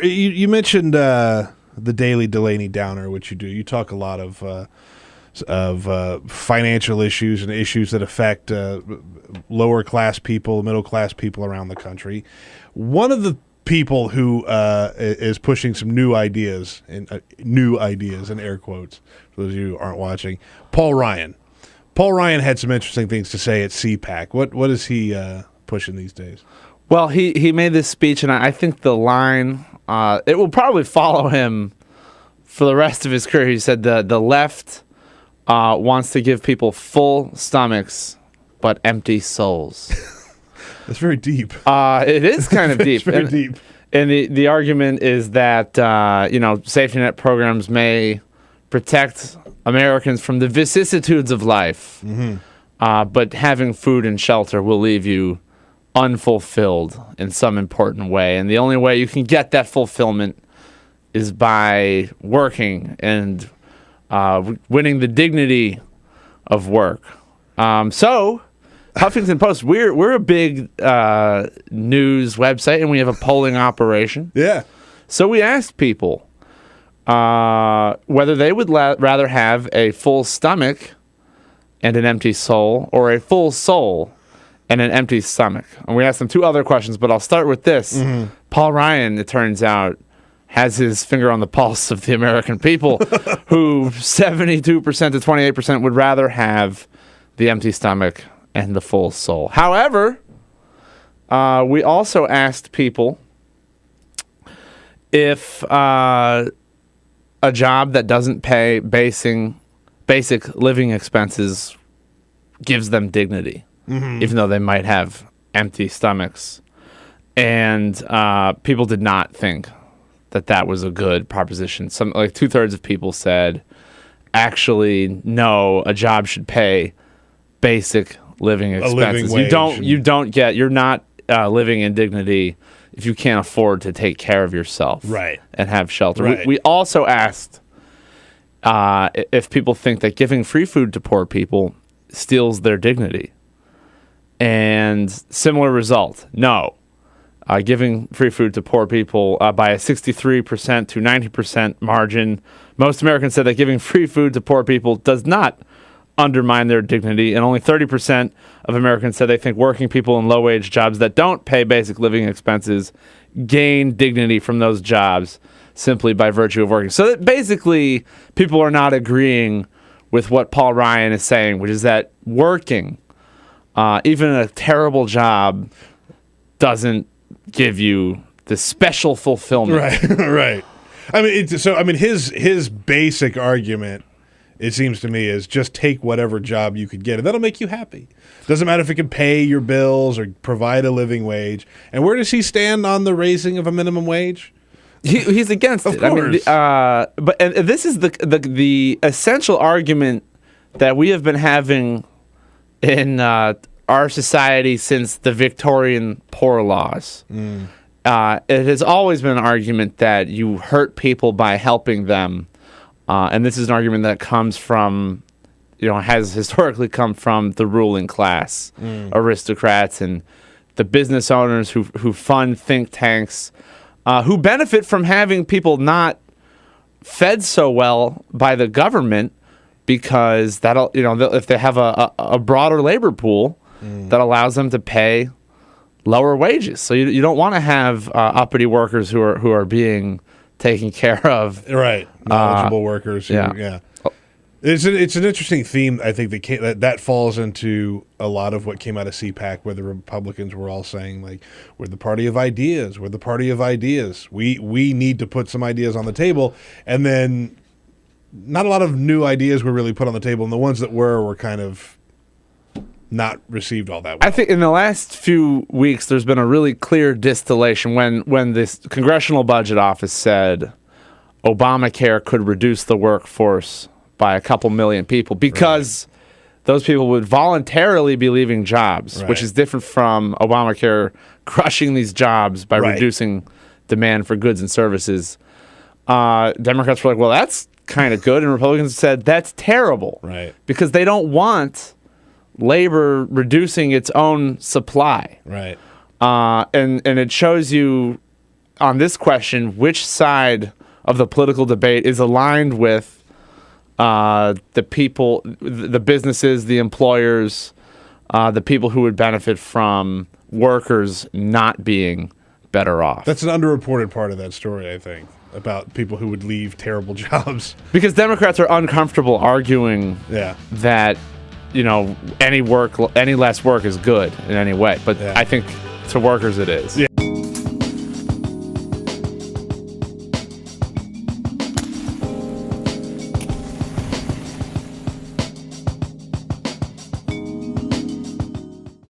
you mentioned the Daily Delaney Downer, which you do. You talk a lot of financial issues and issues that affect lower class people, middle class people around the country. One of the people who is pushing some new ideas in air quotes for those of you who aren't watching, Paul Ryan. Paul Ryan had some interesting things to say at CPAC. What is he pushing these days? Well, he made this speech, and I think the line it will probably follow him for the rest of his career. He said the left wants to give people full stomachs but empty souls. That's very deep. It is kind of deep. It's very deep. And the argument is that safety net programs may protect Americans from the vicissitudes of life, but having food and shelter will leave you unfulfilled in some important way. And the only way you can get that fulfillment is by working and winning the dignity of work. So, Huffington Post, we're a big news website, and we have a polling operation. Yeah. So we asked people whether they would rather have a full stomach and an empty soul, or a full soul and an empty stomach. And we asked them two other questions, but I'll start with this. Paul Ryan, it turns out, has his finger on the pulse of the American people, who 72% to 28% would rather have the empty stomach and the full soul. However, we also asked people if a job that doesn't pay basic living expenses gives them dignity, even though they might have empty stomachs. And people did not think that was a good proposition. Some, like 2/3 of people said, actually, no, a job should pay basic living expenses. You're not living in dignity if you can't afford to take care of yourself, right, and have shelter. Right. We also asked if people think that giving free food to poor people steals their dignity, and similar result, no. Giving free food to poor people by a 63% to 90% margin. Most Americans said that giving free food to poor people does not undermine their dignity, and only 30% of Americans said they think working people in low-wage jobs that don't pay basic living expenses gain dignity from those jobs simply by virtue of working. So that basically, people are not agreeing with what Paul Ryan is saying, which is that working, even a terrible job, doesn't give you the special fulfillment. Right. I mean, his basic argument, it seems to me, is just take whatever job you could get, and that'll make you happy. Doesn't matter if it can pay your bills or provide a living wage. And where does he stand on the raising of a minimum wage? He's against it. Of course. But this is the essential argument that we have been having in our society since the Victorian Poor Laws. It has always been an argument that you hurt people by helping them, and this is an argument that comes from, has historically come from the ruling class, aristocrats, and the business owners who fund think tanks, who benefit from having people not fed so well by the government, because that'll, if they have a broader labor pool, that allows them to pay lower wages. So you don't want to have uppity workers who are being taken care of. Right, knowledgeable workers. Yeah. It's an interesting theme. I think that falls into a lot of what came out of CPAC, where the Republicans were all saying, like, we're the party of ideas. We're the party of ideas. We need to put some ideas on the table, and then not a lot of new ideas were really put on the table, and the ones that were kind of not received all that well. I think in the last few weeks, there's been a really clear distillation when this Congressional Budget Office said Obamacare could reduce the workforce by a couple million people, because those people would voluntarily be leaving jobs, which is different from Obamacare crushing these jobs by reducing demand for goods and services. Democrats were like, well, that's kind of good, and Republicans said that's terrible, because they don't want labor reducing its own supply. Right. And it shows you on this question, which side of the political debate is aligned with the people, the businesses, the employers, the people who would benefit from workers not being better off. That's an underreported part of that story, I think, about people who would leave terrible jobs. Because Democrats are uncomfortable arguing that, any less work is good in any way. But I think to workers it is. Yeah.